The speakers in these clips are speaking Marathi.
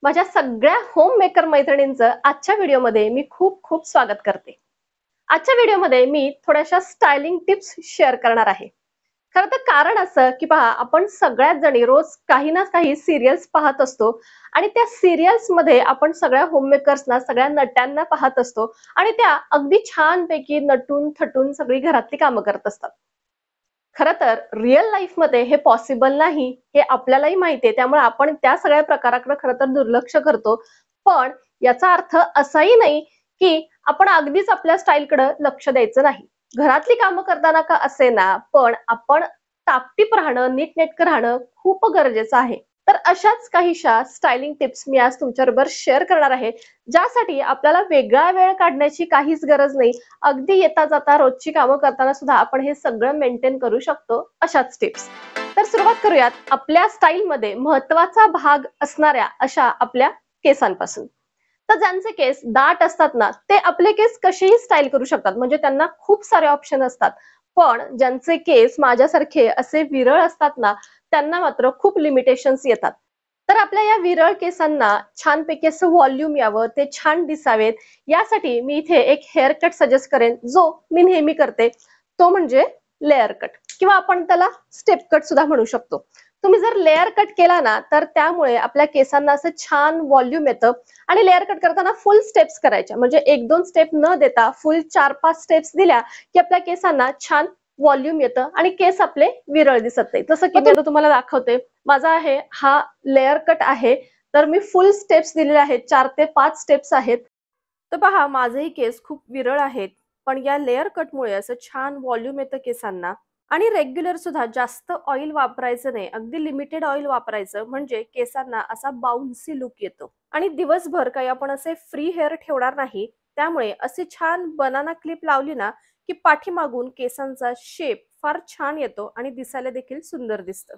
माझ्या सगळ्या होम मेकर मैत्रिणींचं आजच्या व्हिडिओमध्ये मी खूप खूप स्वागत करते। आजच्या व्हिडिओमध्ये मी थोड्याशा स्टायलिंग टिप्स शेअर करणार आहे। खरं तर कारण असं की पहा, आपण सगळ्याच जणी रोज काही ना काही सिरियल्स पाहत असतो आणि त्या सिरियल्स मध्ये आपण सगळ्या होम मेकर्सना, सगळ्या नट्यांना पाहत असतो आणि त्या अगदी छानपैकी नटून थटून सगळी घरातली कामं करत असतात। खरं तर रिअल लाईफ मध्ये हे पॉसिबल नाही हे आपल्यालाही माहिती आहे, त्यामुळे आपण त्या सगळ्या प्रकाराकडे खरं तर दुर्लक्ष करतो। पण याचा अर्थ असाही नाही की आपण अगदीच आपल्या स्टाईलकडे लक्ष द्यायचं नाही। घरातली कामं करताना का असेना, पण आपण टापटीप राहणं, नीटनेटकं राहणं खूप गरजेचं आहे। तर अशाच काहीशा स्टायलिंग टिप्स मी आज तुमच्याबरोबर शेअर करणार आहे, ज्यासाठी आपल्याला वेगळा वेळ काढण्याची काहीच गरज नाही। अगदी येता जाता रोजची कामं करताना सुद्धा आपण हे सगळं मेंटेन करू शकतो, अशाच टिप्स। तर सुरुवात करूयात आपल्या स्टाईल मध्ये महत्त्वाचा भाग असणाऱ्या अशा आपल्या केसांपासून। तर ज्यांचे केस दाट असतात ना, ते आपले केस कसेही स्टाईल करू शकतात, म्हणजे त्यांना खूप सारे ऑप्शन असतात। पण ज्यांचे केस माझ्यासारखे असे विरळ असतात ना, त्यांना मात्र खूप लिमिटेशन्स येतात। तर आपल्या या विरळ केसांना छानपैकी असं व्हॉल्यूम यावं, ते छान दिसावेत, यासाठी मी इथे एक हेअर कट सजेस्ट करेन, जो मी नेहमी करते। तो म्हणजे लेयर कट, किंवा आपण त्याला स्टेप कट सुद्धा म्हणू शकतो। तुम्ही जर लेयर कट केला ना, तर त्यामुळे आपल्या केसांना असं छान व्हॉल्यूम येतं। आणि लेयर कट करताना फुल स्टेप्स करायच्या, म्हणजे एक दोन स्टेप न देता फुल 4-5 स्टेप्स दिल्या की आपल्या केसांना छान व्हॉल्यूम येतं आणि केस आपले विरळ दिसत नाही। जसं की मी आता तुम्हाला दाखवते, माझा आहे हा लेयर कट आहे। तर मी फुल स्टेप्स दिलेले आहेत, 4 ते 5 स्टेप्स आहेत। तर पहा, माझेही केस खूप विरळ आहेत, पण या लेयर कटमुळे असं छान व्हॉल्यूम येतं केसांना। आणि रेग्युलर सुद्धा जास्त ऑइल वापरायचं नाही, अगदी लिमिटेड ऑइल वापरायचं, म्हणजे केसांना असा बाउन्सी लुक येतो। आणि दिवसभर काही आपण असे फ्री हेअर ठेवणार नाही, त्यामुळे अशी छान बनाना क्लिप लावली ना की पाठीमागून केसांचा शेप फार छान येतो आणि दिसायला देखील सुंदर दिसतं।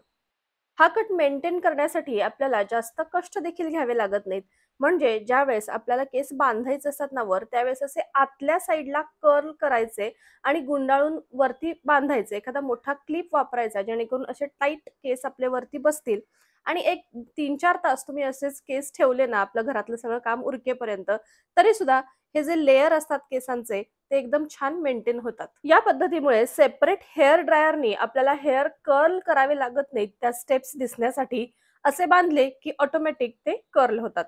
हा कट मेंटेन करण्यासाठी आपल्याला जास्त कष्ट देखील घ्यावे लागत नाहीत। म्हणजे ज्यावेळेस आपल्याला केस बांधायचे असतात ना वर, त्यावेळेस असे आतल्या साईडला कर्ल करायचे आणि गुंडाळून वरती बांधायचे। एखादा मोठा क्लिप वापरायचा, जेणेकरून असे टाईट केस आपले वरती बसतील। आणि एक 3-4 तास तुम्ही असेच केस ठेवले ना, आपलं घरातलं सगळं काम उरकेपर्यंत, तरी सुद्धा हे जे लेयर असतात केसांचे, ते एकदम छान मेंटेन होतात। या पद्धतीमुळे सेपरेट हेअर ड्रायरनी आपल्याला हेअर कर्ल करावे लागत नाहीत, त्या स्टेप्स दिसण्यासाठी असे बांधले की ऑटोमॅटिक ते कर्ल होतात।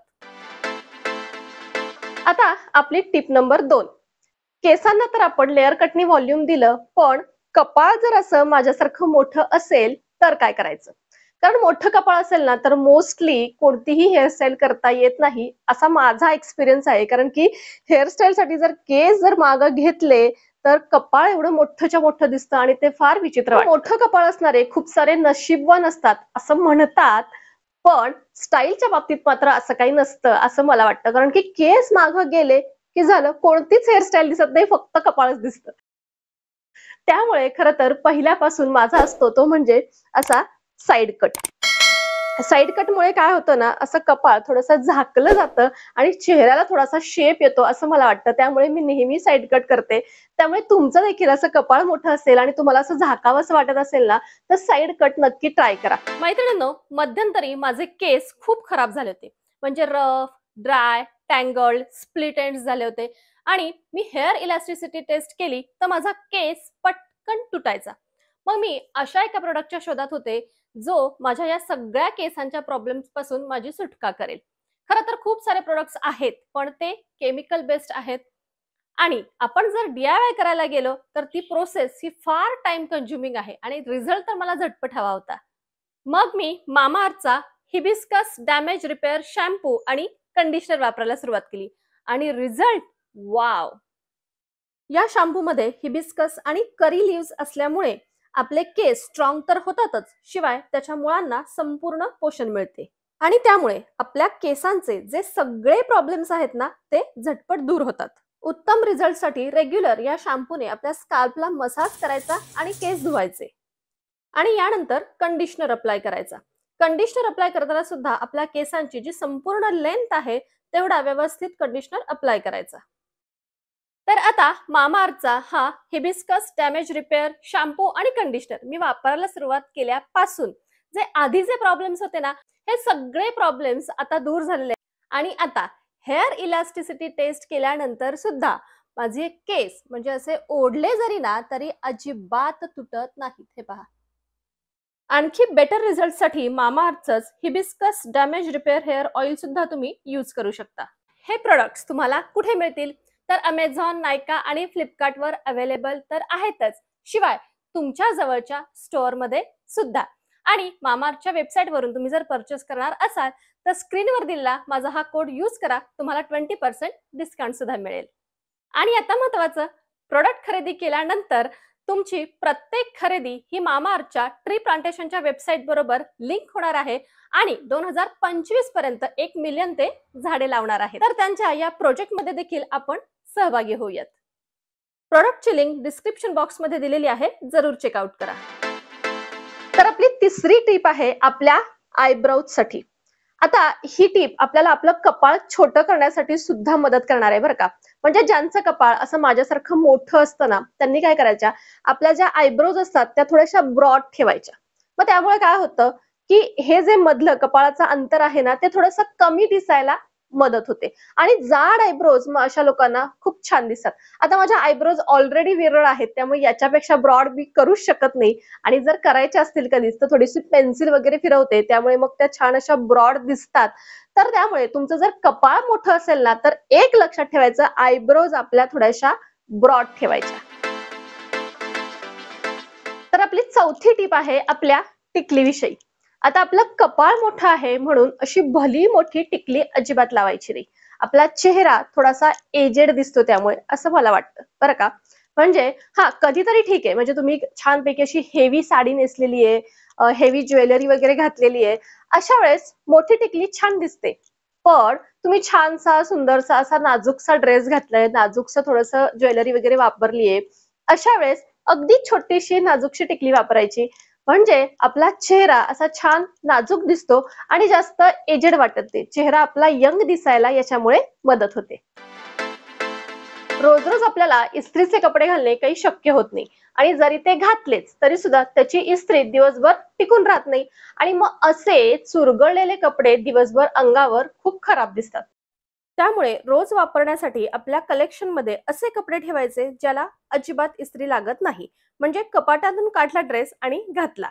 आता आपली टिप नंबर 2, केसांना तर आपण लेयर कटनी व्हॉल्यूम दिलं, पण कपाळ जर असं माझ्यासारखं मोठं असेल तर काय करायचं? कारण मोठं कपाळ असेल ना, तर मोस्टली कोणतीही हेअरस्टाईल करता येत नाही, असा माझा एक्सपिरियन्स आहे। कारण की हेअरस्टाईलसाठी जर केस मागं घेतले, तर कपाळ एवढं मोठंच्या मोठं दिसतं आणि ते फार विचित्र वाटतं। मोठं कपाळ असणारे खूप सारे नशीबवान असतात असं म्हणतात, पण स्टाईलच्या बाबतीत मात्र असं काही नसतं असं मला वाटतं। कारण की केस मागं गेले की झालं, कोणतीच हेअरस्टाईल दिसत नाही, फक्त कपाळच दिसतं। त्यामुळे खरं तर पहिल्यापासून माझा असतो तो म्हणजे असा साइड कट। साइड कटमुळे काय होतं ना, असं कपाळ थोडंसं झाकलं जातं आणि चेहऱ्याला थोडासा शेप येतो असं मला वाटतं। त्यामुळे मी नेहमी साइड कट करते। त्यामुळे तुमचं देखील असं कपाळ मोठं असेल आणि तुम्हाला असं झाकावंसं वाटत असेल ना, तर साइड कट नक्की ट्राय करा। मैत्रिणींनो, मध्यंतरी माझे केस खूप खराब झाले होते, म्हणजे रफ, ड्राय, टँगल्ड, स्प्लिट एंड्स झाले होते। आणि मी हेअर इलास्टिसिटी टेस्ट केली तर माझा केस पटकन तुटायचा। मग मी अशा एका प्रोडक्टच्या शोधात होते, जो माझ्या या सगळ्या केसांच्या प्रॉब्लेम्स पासून माझी सुटका करेल। खरं तर खूप सारे प्रोडक्ट्स आहेत, पण ते केमिकल बेस्ड आहेत। आणि आपण जर DIY करायला गेलो तर ती प्रोसेस ही फार टाइम कंझ्युमिंग आहे आणि रिझल्ट तर मला झटपट हवा होता। मग मी मामाअर्थचा हिबिस्कस डॅमेज रिपेअर शॅम्पू आणि कंडिशनर वापरायला सुरुवात केली आणि रिझल्ट वाव! या शॅम्पू मध्ये हिबिस्कस आणि करी लीव्स असल्यामुळे आपले केस स्ट्रॉंग तर होतातच, शिवाय त्याच्या मुळांना संपूर्ण पोषण मिळते। आणि त्यामुळे आपल्या केसांचे जे सगळे प्रॉब्लेम्स आहेत ना, ते झटपट दूर होतात। उत्तम रिझल्टसाठी रेग्युलर या शॅम्पूने आपल्या स्कॅल्पला मसाज करायचा आणि केस धुवायचे। आणि यानंतर कंडिशनर अप्लाय करायचा। कंडिशनर अप्लाय करताना सुद्धा आपल्या केसांची जी संपूर्ण लेंथ आहे, तेवढा व्यवस्थित कंडिशनर अप्लाय करायचा। तर आता मामाअर्थचा हा हिबिस्कस डॅमेज रिपेअर शॅम्पू आणि कंडिशनर मी वापरायला सुरुवात केल्यापासून जे आधीचे प्रॉब्लेम्स होते ना, हे सगळे प्रॉब्लेम्स आता दूर झालेले आहेत। आणि आता हेअर इलास्टिसिटी टेस्ट केल्यानंतर सुद्धा माझे केस म्हणजे असे ओढले जरी ना तरी अजिबात तुटत नाहीत. हे पहा. आणखी बेटर रिझल्टसाठी मामाअर्थच hibiscus damage repair hair oil सुद्धा तुम्ही यूज करू शकता. हे प्रोडक्ट्स तुम्हाला कुठे मिळतील? तर अमेझॉन, नायका आणि फ्लिपकार्टवर अवेलेबल तर आहेतच, शिवाय तुमच्या जवळच्या स्टोअरमध्ये सुद्धा. आणि मामाअर्थच्या वेबसाईटवरून तुम्ही जर परचेस करणार असाल तर स्क्रीनवर दिलेला माझा हा कोड यूज करा, तुम्हाला 20% डिस्काउंट सुद्धा मिळेल. आणि आता महत्त्वाचं, प्रोडक्ट खरेदी केल्यानंतर तुमची प्रत्येक खरेदी ही मामाअर्थच्या ट्री प्लांटेशनच्या वेबसाईट बरोबर लिंक होणार आहे आणि 2025 पर्यंत 1 मिलियन ते झाडे लावणार आहे. तर त्यांच्या या प्रोजेक्टमध्ये देखील आपण सहभागी होऊयात. प्रोडक्टची लिंक डिस्क्रिप्शन बॉक्समध्ये दिलेली आहे, जरूर चेकआउट करा. तर आपली तिसरी टिप आहे आपल्या आयब्रोजसाठी. आता ही टिप आपल्याला आपलं कपाळ छोटं करण्यासाठी सुद्धा मदत करणार आहे बरं का. म्हणजे ज्यांचं कपाळ असं माझ्यासारखं मोठं असतं ना, त्यांनी काय करायच्या, आपल्या ज्या आयब्रोज असतात त्या थोड्याशा ब्रॉड ठेवायच्या. मग त्यामुळे काय होतं की हे जे मधलं कपाळाचं अंतर आहे ना ते थोडंसं कमी दिसायला मदत होते आणि जाड आयब्रोज मग अशा लोकांना खूप छान दिसतात. आता माझ्या आयब्रोज ऑलरेडी विरळ आहेत, त्यामुळे याच्यापेक्षा ब्रॉड मी करूच शकत नाही. आणि जर करायचे असतील कधीच तर थोडीशी पेन्सिल वगैरे फिरवते, त्यामुळे मग त्या छान अशा ब्रॉड दिसतात. तर त्यामुळे तुमचं जर कपाळ मोठं असेल ना तर एक लक्षात ठेवायचं, आयब्रोज आपल्या थोड्याशा ब्रॉड ठेवायच्या. तर आपली चौथी टिप आहे आपल्या टिकलीविषयी. आता आपलं कपाळ मोठं आहे म्हणून अशी भली मोठी टिकली अजिबात लावायची नाही. आपला चेहरा थोडासा एजेड दिसतो त्यामुळे, असं मला वाटतं बरं का. म्हणजे हा कधीतरी ठीक आहे, म्हणजे तुम्ही छानपैकी अशी हेवी साडी नेसलेली आहे, हेवी ज्वेलरी वगैरे घातलेली आहे, अशा वेळेस मोठी टिकली छान दिसते. पण तुम्ही छानसा सुंदरसा असा नाजूकसा ड्रेस घातलाय, नाजूकसा थोडंसं ज्वेलरी वगैरे वापरलीये, अशा वेळेस अगदी छोटीशी नाजूकशी टिकली वापरायची. म्हणजे आपला चेहरा असा छान नाजूक दिसतो आणि जास्त एजेड वाटत नाही. चेहरा आपला यंग दिसायला याच्यामुळे मदत होते. रोज रोज आपल्याला इस्त्रीचे कपडे घालणे काही शक्य होत नाही आणि जरी ते घातलेच तरी सुद्धा त्याची इस्त्री दिवसभर टिकून राहत नाही आणि मग असे चुरगळलेले कपडे दिवसभर अंगावर खूप खराब दिसतात. त्यामुळे रोज वापरण्यासाठी आपल्या कलेक्शन मध्ये असे कपडे ठेवायचे ज्याला अजिबात इस्त्री लागत नाही. म्हणजे कपाटातून काढला ड्रेस आणि घातला.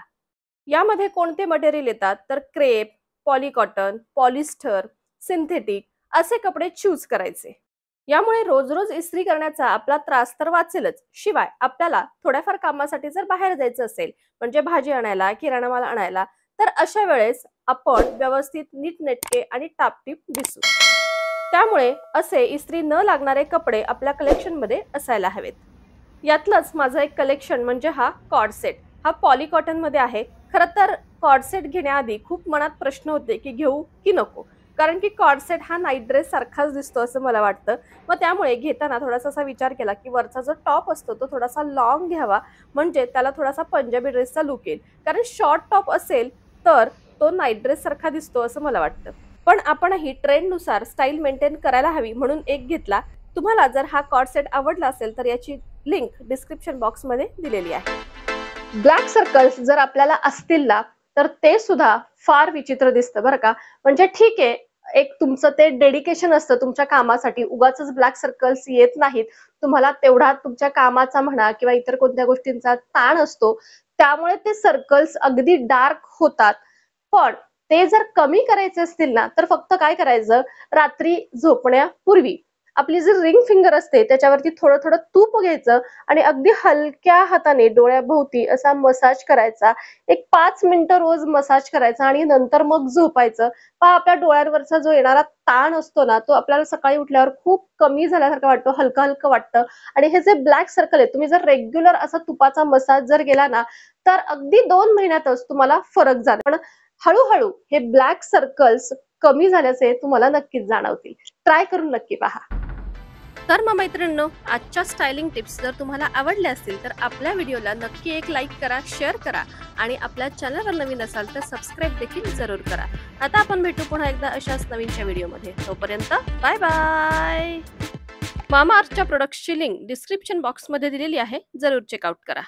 यामध्ये कोणते मटेरियल येतात तर क्रेप, पॉलिकॉटन, पॉलिस्टर, सिंथेटिक असे कपडे चूज करायचे. यामुळे रोज रोज इस्त्री करण्याचा आपला त्रास तर वाचेलच, शिवाय आपल्याला थोड्याफार कामासाठी जर बाहेर जायचं असेल, म्हणजे भाजी आणायला, किराणा माल आणायला, तर अशा वेळेस आपण व्यवस्थित नीटनेटके आणि टापटीप दिसू. त्यामुळे असे इस्त्री न लागणारे कपडे आपल्या कलेक्शन मध्ये असायला हवेत. यातलंच माझं एक कलेक्शन म्हणजे हा कॉर्ड सेट. हा पॉलिकॉटन मध्ये आहे. खरं तर कॉर्ड सेट घेण्याआधी खूप मनात प्रश्न होते की घेऊ की नको, कारण की कॉर्ड सेट हा नाईट ड्रेस सारखाच दिसतो असं मला वाटतं. मग त्यामुळे घेताना थोडासा असा विचार केला की वरचा जो टॉप असतो तो थोडासा लॉंग घ्यावा, म्हणजे त्याला थोडासा पंजाबी ड्रेसचा लुक येईल. कारण शॉर्ट टॉप असेल तर तो नाईट ड्रेस सारखा दिसतो असं मला वाटतं. पण आपणही ट्रेंडनुसार स्टाईल मेंटेन करायला हवी म्हणून एक घेतला. तुम्हाला जर हा कॉर्ड सेट आवडला असेल तर याची लिंक डिस्क्रिप्शन बॉक्समध्ये दिलेली आहे. ब्लॅक सर्कल्स जर आपल्याला असतील ना तर ते सुद्धा फार विचित्र दिसतं बरं का. म्हणजे ठीक आहे, एक तुमचं ते डेडिकेशन असतं तुमच्या कामासाठी, उगाच ब्लॅक सर्कल्स येत नाहीत. तुम्हाला तेवढा तुमच्या कामाचा म्हणा किंवा इतर कोणत्या गोष्टींचा ताण असतो, त्यामुळे ते सर्कल्स अगदी डार्क होतात. पण ते जर कमी करायचे असतील ना तर फक्त काय करायचं, रात्री झोपण्यापूर्वी आपली जी रिंग फिंगर असते त्याच्यावरती थोडं थोडं तूप घ्यायचं आणि अगदी हलक्या हाताने डोळ्याभोवती असा मसाज करायचा. एक 5 मिनिटं रोज मसाज करायचा आणि नंतर मग झोपायचं. पहा आपल्या डोळ्यांवरचा जो येणारा ताण असतो ना तो आपल्याला सकाळी उठल्यावर खूप कमी झाल्यासारखं वाटतं, हलकं हलकं वाटतं. आणि हे जे ब्लॅक सर्कल आहे, तुम्ही जर रेग्युलर असा तुपाचा मसाज जर केला ना तर अगदी 2 महिन्यातच तुम्हाला फरक जाणार. पण हळूहळू हे ब्लॅक सर्कल्स कमी झाल्याचे तुम्हाला नक्कीच जाणवतील. ट्राय करून नक्की पहा. तर मग मैत्रिणींनो, आजच्या स्टायलिंग टिप्स जर तुम्हाला आवडल्या असतील तर आपल्या व्हिडिओला नक्की एक लाईक करा, शेअर करा आणि आपल्या चॅनलवर नवीन असाल तर सबस्क्राईब देखील जरूर करा. आता आपण भेटू पुन्हा एकदा अशाच नवीनच्या व्हिडिओमध्ये. तोपर्यंत बाय बाय. मामाअर्थच्या प्रोडक्ट्सची लिंक डिस्क्रिप्शन बॉक्समध्ये दिलेली आहे, जरूर चेकआउट करा.